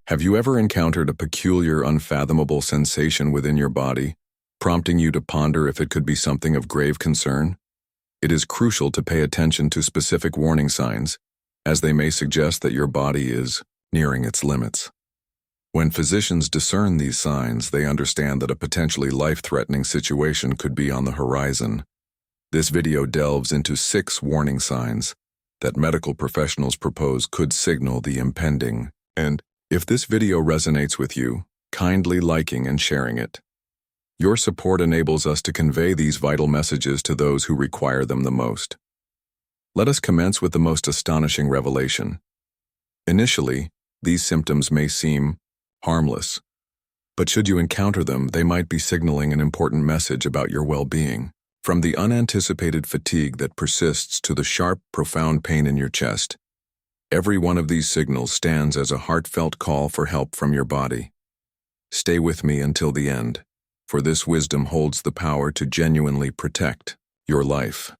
Have you ever encountered a peculiar, unfathomable sensation within your body, prompting you to ponder if it could be something of grave concern? It is crucial to pay attention to specific warning signs, as they may suggest that your body is nearing its limits. When physicians discern these signs, they understand that a potentially life-threatening situation could be on the horizon. This video delves into 6 warning signs that medical professionals propose could signal the impending. And if this video resonates with you, kindly liking and sharing it. Your support enables us to convey these vital messages to those who require them the most. Let us commence with the most astonishing revelation. Initially, these symptoms may seem harmless, but should you encounter them, they might be signaling an important message about your well-being. From the unanticipated fatigue that persists to the sharp, profound pain in your chest, every one of these signals stands as a heartfelt call for help from your body. Stay with me until the end, for this wisdom holds the power to genuinely protect your life.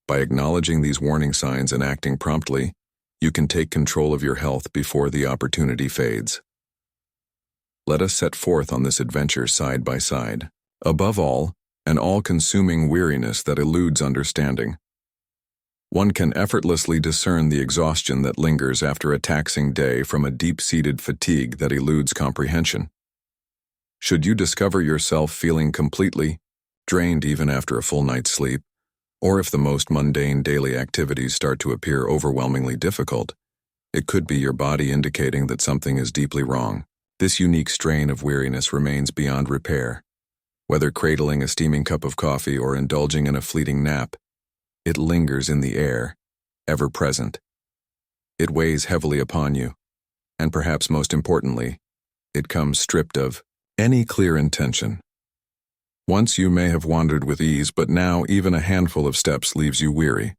By acknowledging these warning signs and acting promptly, you can take control of your health before the opportunity fades. Let us set forth on this adventure side by side. Above all, an all-consuming weariness that eludes understanding. One can effortlessly discern the exhaustion that lingers after a taxing day from a deep-seated fatigue that eludes comprehension. Should you discover yourself feeling completely drained even after a full night's sleep, or if the most mundane daily activities start to appear overwhelmingly difficult, it could be your body indicating that something is deeply wrong. This unique strain of weariness remains beyond repair. Whether cradling a steaming cup of coffee or indulging in a fleeting nap, it lingers in the air, ever present. It weighs heavily upon you, and perhaps most importantly, it comes stripped of any clear intention. Once you may have wandered with ease, but now even a handful of steps leaves you weary.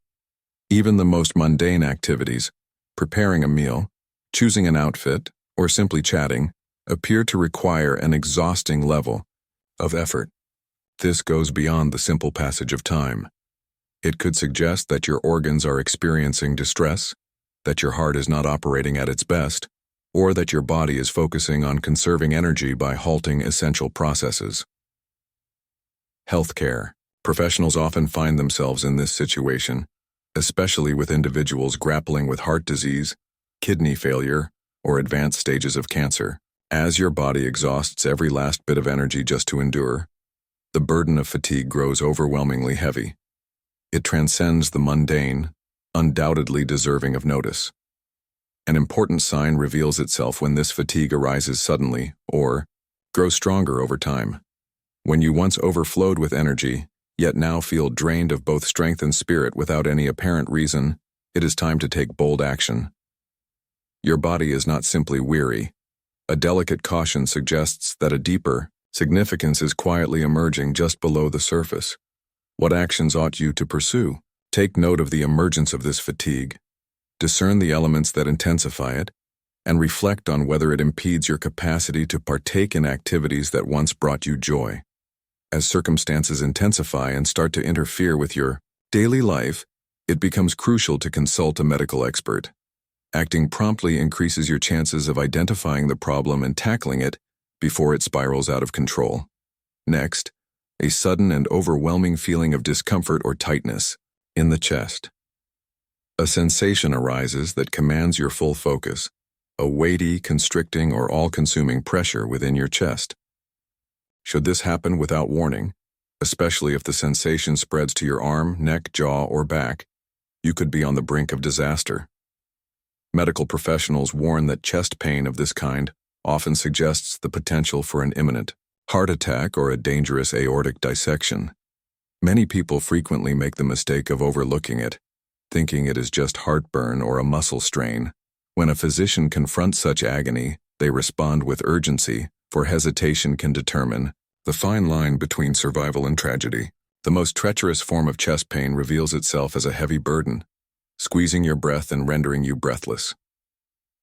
Even the most mundane activities, preparing a meal, choosing an outfit, or simply chatting, appear to require an exhausting level of effort. This goes beyond the simple passage of time. It could suggest that your organs are experiencing distress, that your heart is not operating at its best, or that your body is focusing on conserving energy by halting essential processes. Healthcare. Professionals often find themselves in this situation, especially with individuals grappling with heart disease, kidney failure, or advanced stages of cancer. As your body exhausts every last bit of energy just to endure, the burden of fatigue grows overwhelmingly heavy. It transcends the mundane, undoubtedly deserving of notice. An important sign reveals itself when this fatigue arises suddenly or grows stronger over time. When you once overflowed with energy, yet now feel drained of both strength and spirit without any apparent reason, it is time to take bold action. Your body is not simply weary. A delicate caution suggests that a deeper significance is quietly emerging just below the surface. What actions ought you to pursue? Take note of the emergence of this fatigue, discern the elements that intensify it, and reflect on whether it impedes your capacity to partake in activities that once brought you joy. As circumstances intensify and start to interfere with your daily life, it becomes crucial to consult a medical expert. Acting promptly increases your chances of identifying the problem and tackling it before it spirals out of control. Next, a sudden and overwhelming feeling of discomfort or tightness in the chest. A sensation arises that commands your full focus, a weighty, constricting, or all-consuming pressure within your chest. Should this happen without warning, especially if the sensation spreads to your arm, neck, jaw, or back, you could be on the brink of disaster. Medical professionals warn that chest pain of this kind often suggests the potential for an imminent heart attack or a dangerous aortic dissection. Many people frequently make the mistake of overlooking it, thinking it is just heartburn or a muscle strain. When a physician confronts such agony, they respond with urgency, for hesitation can determine the fine line between survival and tragedy. The most treacherous form of chest pain reveals itself as a heavy burden, squeezing your breath and rendering you breathless.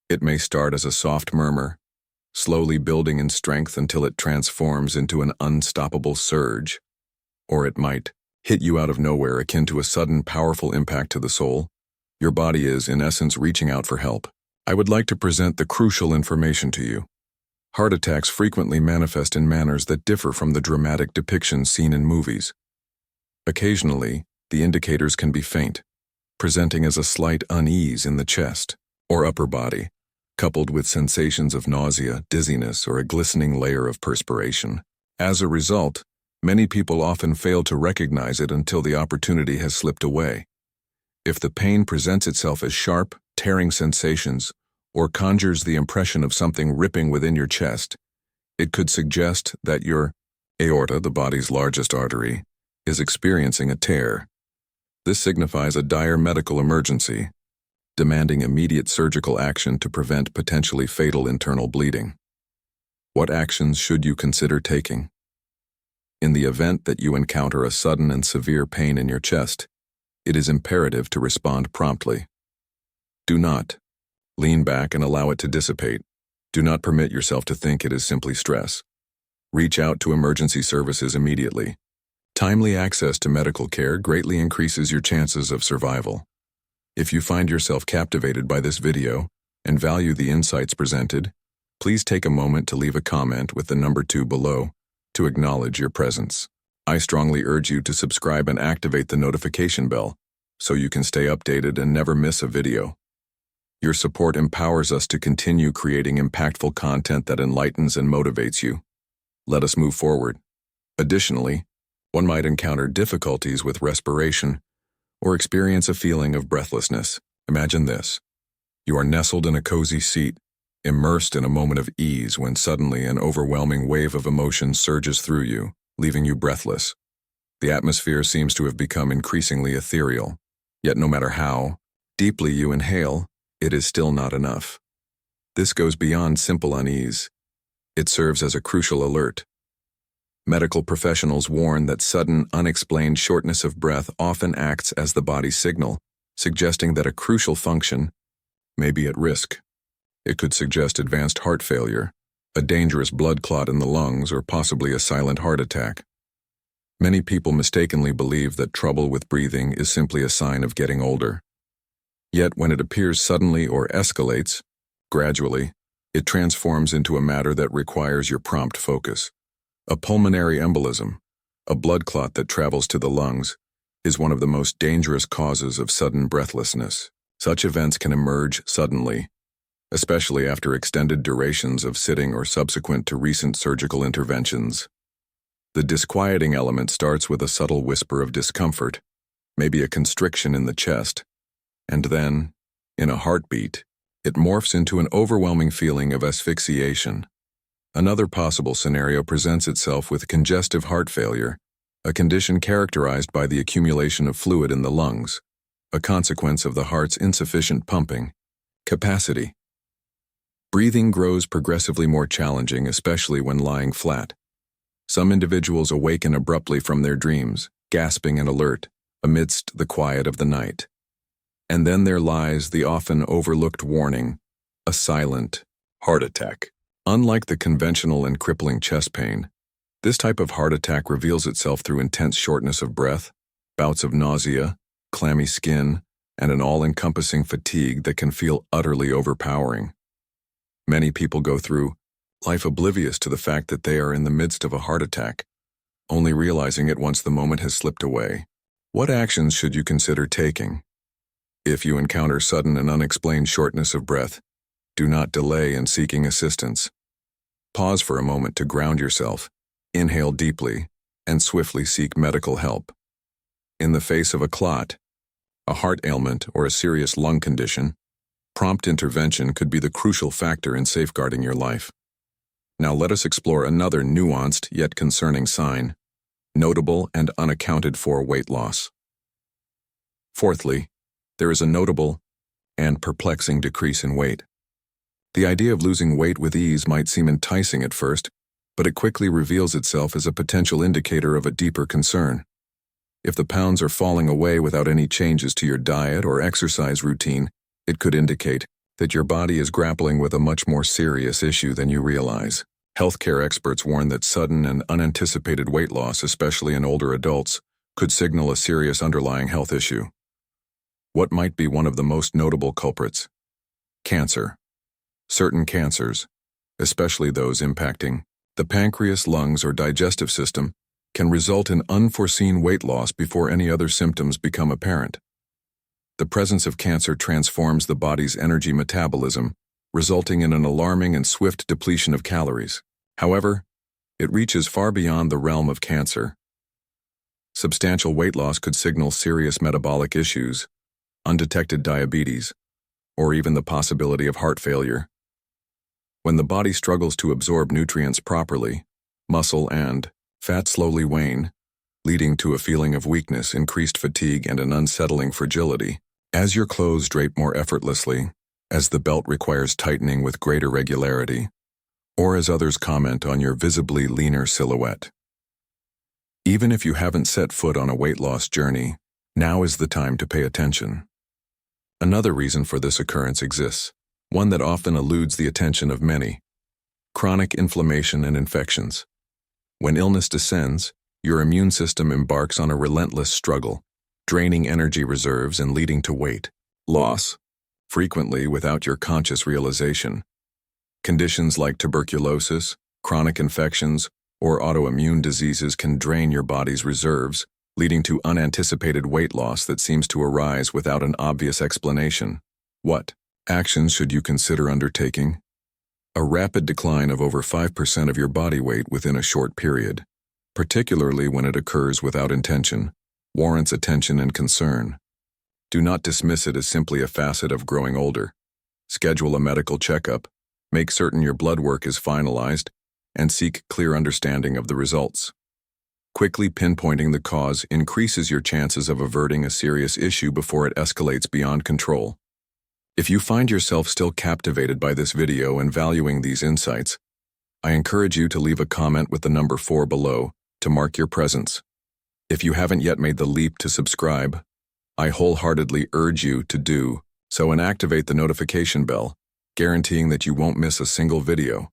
It may start as a soft murmur, slowly building in strength until it transforms into an unstoppable surge, or it might hit you out of nowhere, akin to a sudden, powerful impact to the soul. Your body is, in essence, reaching out for help. I would like to present the crucial information to you. Heart attacks frequently manifest in manners that differ from the dramatic depictions seen in movies. Occasionally, the indicators can be faint, presenting as a slight unease in the chest or upper body, coupled with sensations of nausea, dizziness, or a glistening layer of perspiration. As a result, many people often fail to recognize it until the opportunity has slipped away. If the pain presents itself as sharp, tearing sensations, or conjures the impression of something ripping within your chest, it could suggest that your aorta, the body's largest artery, is experiencing a tear. This signifies a dire medical emergency, demanding immediate surgical action to prevent potentially fatal internal bleeding. What actions should you consider taking? In the event that you encounter a sudden and severe pain in your chest, it is imperative to respond promptly. Do not lean back and allow it to dissipate. Do not permit yourself to think it is simply stress. Reach out to emergency services immediately. Timely access to medical care greatly increases your chances of survival. If you find yourself captivated by this video and value the insights presented, please take a moment to leave a comment with the number 2 below to acknowledge your presence. I strongly urge you to subscribe and activate the notification bell so you can stay updated and never miss a video. Your support empowers us to continue creating impactful content that enlightens and motivates you. Let us move forward. Additionally, one might encounter difficulties with respiration or experience a feeling of breathlessness. Imagine this. You are nestled in a cozy seat, immersed in a moment of ease when suddenly an overwhelming wave of emotion surges through you, leaving you breathless. The atmosphere seems to have become increasingly ethereal, yet no matter how deeply you inhale, it is still not enough. This goes beyond simple unease. It serves as a crucial alert. Medical professionals warn that sudden, unexplained shortness of breath often acts as the body's signal, suggesting that a crucial function may be at risk. It could suggest advanced heart failure, a dangerous blood clot in the lungs, or possibly a silent heart attack. Many people mistakenly believe that trouble with breathing is simply a sign of getting older. Yet when it appears suddenly or escalates, gradually, it transforms into a matter that requires your prompt focus. A pulmonary embolism, a blood clot that travels to the lungs, is one of the most dangerous causes of sudden breathlessness. Such events can emerge suddenly, especially after extended durations of sitting or subsequent to recent surgical interventions. The disquieting element starts with a subtle whisper of discomfort, maybe a constriction in the chest, and then, in a heartbeat, it morphs into an overwhelming feeling of asphyxiation. Another possible scenario presents itself with congestive heart failure, a condition characterized by the accumulation of fluid in the lungs, a consequence of the heart's insufficient pumping capacity. Breathing grows progressively more challenging, especially when lying flat. Some individuals awaken abruptly from their dreams, gasping and alert, amidst the quiet of the night. And then there lies the often overlooked warning, a silent heart attack. Unlike the conventional and crippling chest pain, this type of heart attack reveals itself through intense shortness of breath, bouts of nausea, clammy skin, and an all-encompassing fatigue that can feel utterly overpowering. Many people go through life oblivious to the fact that they are in the midst of a heart attack, only realizing it once the moment has slipped away. What actions should you consider taking? If you encounter sudden and unexplained shortness of breath, do not delay in seeking assistance. Pause for a moment to ground yourself, inhale deeply, and swiftly seek medical help. In the face of a clot, a heart ailment, or a serious lung condition, prompt intervention could be the crucial factor in safeguarding your life. Now let us explore another nuanced yet concerning sign: notable and unaccounted for weight loss. Fourthly, there is a notable and perplexing decrease in weight. The idea of losing weight with ease might seem enticing at first, but it quickly reveals itself as a potential indicator of a deeper concern. If the pounds are falling away without any changes to your diet or exercise routine, it could indicate that your body is grappling with a much more serious issue than you realize. Healthcare experts warn that sudden and unanticipated weight loss, especially in older adults, could signal a serious underlying health issue. What might be one of the most notable culprits? Cancer. Certain cancers, especially those impacting the pancreas, lungs, or digestive system, can result in unforeseen weight loss before any other symptoms become apparent. The presence of cancer transforms the body's energy metabolism, resulting in an alarming and swift depletion of calories. However, it reaches far beyond the realm of cancer. Substantial weight loss could signal serious metabolic issues, undetected diabetes, or even the possibility of heart failure. When the body struggles to absorb nutrients properly, muscle and fat slowly wane, leading to a feeling of weakness, increased fatigue, and an unsettling fragility. As your clothes drape more effortlessly, as the belt requires tightening with greater regularity, or as others comment on your visibly leaner silhouette. Even if you haven't set foot on a weight loss journey, now is the time to pay attention. Another reason for this occurrence exists, one that often eludes the attention of many: chronic inflammation and infections. When illness descends, your immune system embarks on a relentless struggle, draining energy reserves and leading to weight loss, frequently without your conscious realization. Conditions like tuberculosis, chronic infections, or autoimmune diseases can drain your body's reserves, leading to unanticipated weight loss that seems to arise without an obvious explanation. What actions should you consider undertaking? A rapid decline of over 5% of your body weight within a short period, particularly when it occurs without intention, warrants attention and concern. Do not dismiss it as simply a facet of growing older. Schedule a medical checkup, make certain your blood work is finalized, and seek clear understanding of the results. Quickly pinpointing the cause increases your chances of averting a serious issue before it escalates beyond control. If you find yourself still captivated by this video and valuing these insights, I encourage you to leave a comment with the number 4 below to mark your presence. If you haven't yet made the leap to subscribe, I wholeheartedly urge you to do so and activate the notification bell, guaranteeing that you won't miss a single video.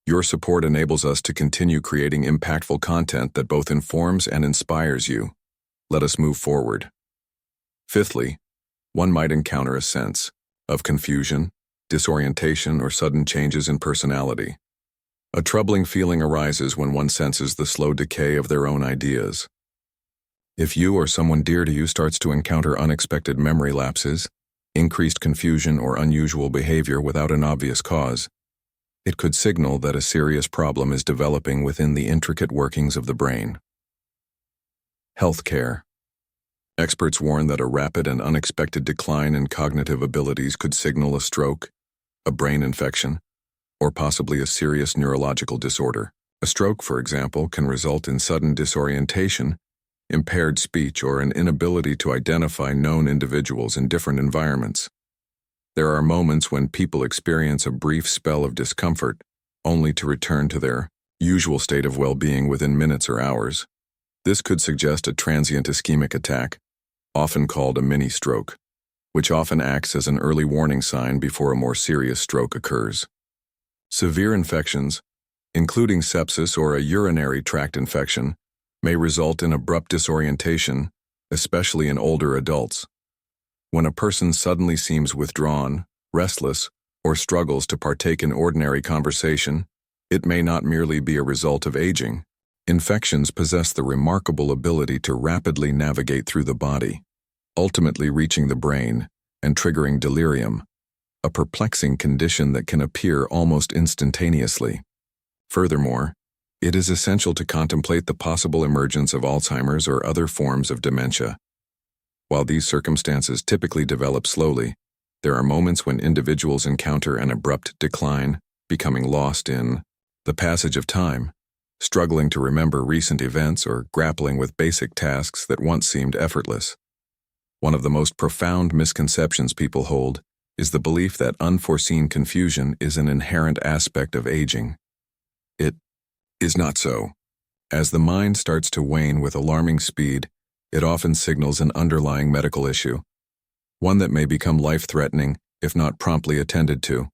Your support enables us to continue creating impactful content that both informs and inspires you. Let us move forward. Fifthly, one might encounter a sense of confusion, disorientation, or sudden changes in personality. A troubling feeling arises when one senses the slow decay of their own ideas. If you or someone dear to you starts to encounter unexpected memory lapses, increased confusion, or unusual behavior without an obvious cause, it could signal that a serious problem is developing within the intricate workings of the brain. Healthcare. Experts warn that a rapid and unexpected decline in cognitive abilities could signal a stroke, a brain infection, or possibly a serious neurological disorder. A stroke, for example, can result in sudden disorientation, impaired speech, or an inability to identify known individuals in different environments. There are moments when people experience a brief spell of discomfort, only to return to their usual state of well-being within minutes or hours. This could suggest a transient ischemic attack, often called a mini-stroke, which often acts as an early warning sign before a more serious stroke occurs. Severe infections, including sepsis or a urinary tract infection, may result in abrupt disorientation, especially in older adults. When a person suddenly seems withdrawn, restless, or struggles to partake in ordinary conversation, it may not merely be a result of aging. Infections possess the remarkable ability to rapidly navigate through the body, ultimately reaching the brain and triggering delirium, a perplexing condition that can appear almost instantaneously. Furthermore, it is essential to contemplate the possible emergence of Alzheimer's or other forms of dementia. While these circumstances typically develop slowly, there are moments when individuals encounter an abrupt decline, becoming lost in the passage of time, struggling to remember recent events, or grappling with basic tasks that once seemed effortless. One of the most profound misconceptions people hold is the belief that unforeseen confusion is an inherent aspect of aging. It is not so. As the mind starts to wane with alarming speed, it often signals an underlying medical issue, one that may become life-threatening if not promptly attended to.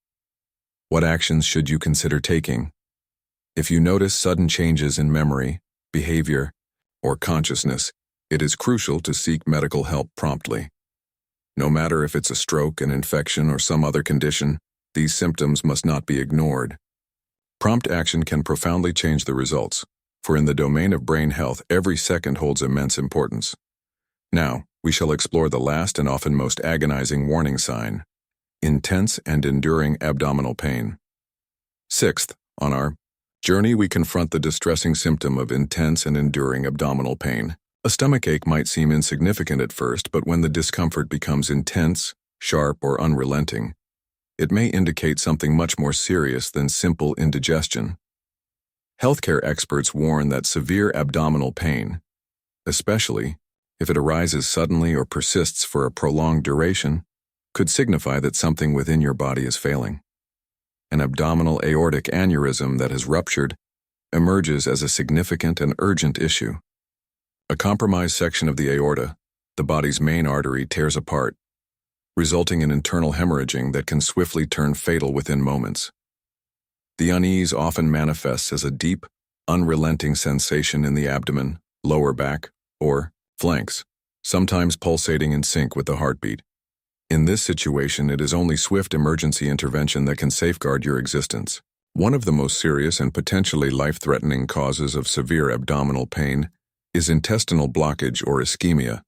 What actions should you consider taking? If you notice sudden changes in memory, behavior, or consciousness, it is crucial to seek medical help promptly. No matter if it's a stroke, an infection, or some other condition, These symptoms must not be ignored. Prompt action can profoundly change the results, for in the domain of brain health, every second holds immense importance. Now, we shall explore the last and often most agonizing warning sign: intense and enduring abdominal pain. Sixth, on our journey, we confront the distressing symptom of intense and enduring abdominal pain. A stomachache might seem insignificant at first, but when the discomfort becomes intense, sharp, or unrelenting, it may indicate something much more serious than simple indigestion. Healthcare experts warn that severe abdominal pain, especially if it arises suddenly or persists for a prolonged duration, could signify that something within your body is failing. An abdominal aortic aneurysm that has ruptured emerges as a significant and urgent issue. A compromised section of the aorta, the body's main artery, tears apart, resulting in internal hemorrhaging that can swiftly turn fatal within moments. The unease often manifests as a deep, unrelenting sensation in the abdomen, lower back, or flanks, sometimes pulsating in sync with the heartbeat. In this situation, it is only swift emergency intervention that can safeguard your existence. One of the most serious and potentially life-threatening causes of severe abdominal pain is intestinal blockage or ischemia,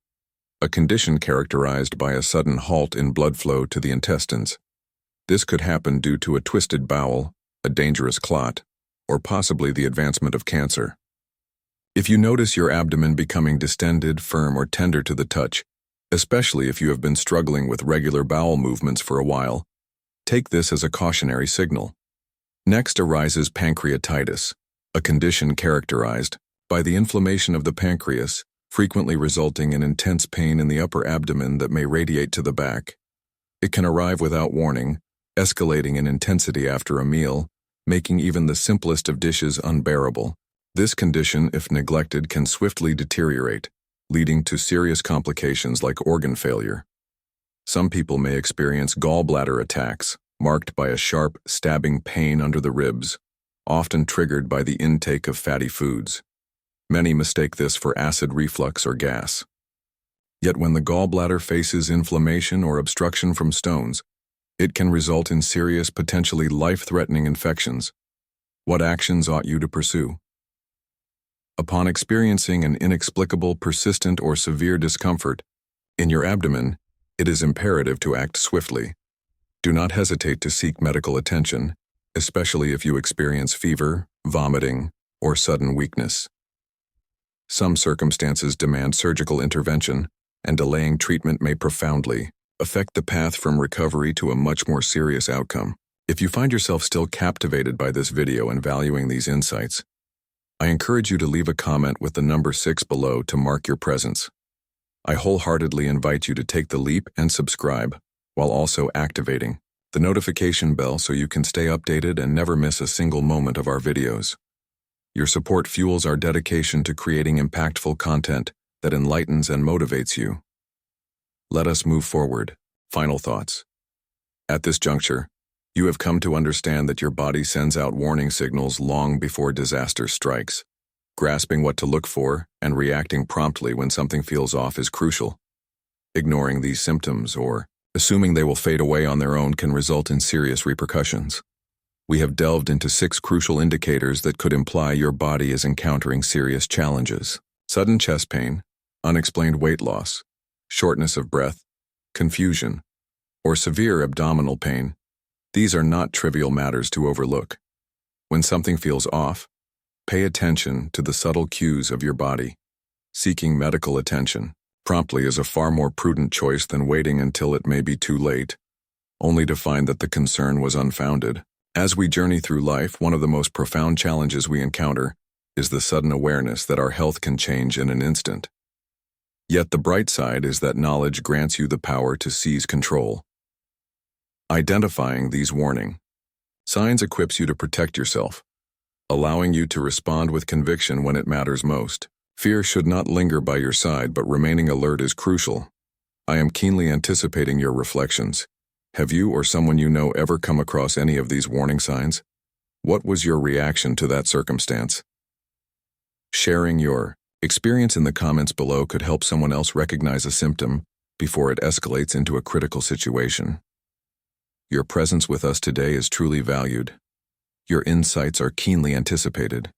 a condition characterized by a sudden halt in blood flow to the intestines. This could happen due to a twisted bowel, a dangerous clot, or possibly the advancement of cancer. If you notice your abdomen becoming distended, firm, or tender to the touch, especially if you have been struggling with regular bowel movements for a while, take this as a cautionary signal. Next arises pancreatitis, a condition characterized by the inflammation of the pancreas, frequently resulting in intense pain in the upper abdomen that may radiate to the back. It can arrive without warning, escalating in intensity after a meal, making even the simplest of dishes unbearable. This condition, if neglected, can swiftly deteriorate, leading to serious complications like organ failure. Some people may experience gallbladder attacks, marked by a sharp, stabbing pain under the ribs, often triggered by the intake of fatty foods. Many mistake this for acid reflux or gas. Yet when the gallbladder faces inflammation or obstruction from stones, it can result in serious, potentially life-threatening infections. What actions ought you to pursue? Upon experiencing an inexplicable, persistent, or severe discomfort in your abdomen, it is imperative to act swiftly. Do not hesitate to seek medical attention, especially if you experience fever, vomiting, or sudden weakness. Some circumstances demand surgical intervention, and delaying treatment may profoundly affect the path from recovery to a much more serious outcome. If you find yourself still captivated by this video and valuing these insights, I encourage you to leave a comment with the number 6 below to mark your presence. I wholeheartedly invite you to take the leap and subscribe, while also activating the notification bell so you can stay updated and never miss a single moment of our videos. Your support fuels our dedication to creating impactful content that enlightens and motivates you. Let us move forward. Final thoughts. At this juncture, you have come to understand that your body sends out warning signals long before disaster strikes. Grasping what to look for and reacting promptly when something feels off is crucial. Ignoring these symptoms or assuming they will fade away on their own can result in serious repercussions. We have delved into 6 crucial indicators that could imply your body is encountering serious challenges: sudden chest pain, unexplained weight loss, shortness of breath, confusion, or severe abdominal pain. These are not trivial matters to overlook. When something feels off, pay attention to the subtle cues of your body. Seeking medical attention promptly is a far more prudent choice than waiting until it may be too late, only to find that the concern was unfounded. As we journey through life, one of the most profound challenges we encounter is the sudden awareness that our health can change in an instant. Yet the bright side is that knowledge grants you the power to seize control. Identifying these warning signs equips you to protect yourself, allowing you to respond with conviction when it matters most. Fear should not linger by your side, but remaining alert is crucial. I am keenly anticipating your reflections. Have you or someone you know ever come across any of these warning signs? What was your reaction to that circumstance? Sharing your experience in the comments below could help someone else recognize a symptom before it escalates into a critical situation. Your presence with us today is truly valued. Your insights are keenly anticipated.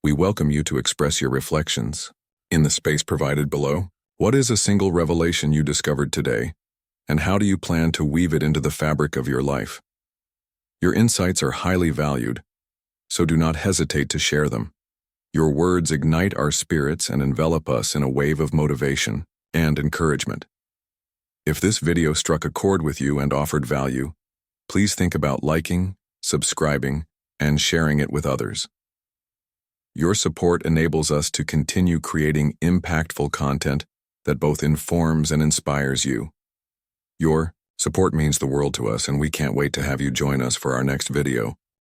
We welcome you to express your reflections. In the space provided below, what is a single revelation you discovered today, and how do you plan to weave it into the fabric of your life? Your insights are highly valued, so do not hesitate to share them. Your words ignite our spirits and envelop us in a wave of motivation and encouragement. If this video struck a chord with you and offered value, please think about liking, subscribing, and sharing it with others. Your support enables us to continue creating impactful content that both informs and inspires you. Your support means the world to us, and we can't wait to have you join us for our next video.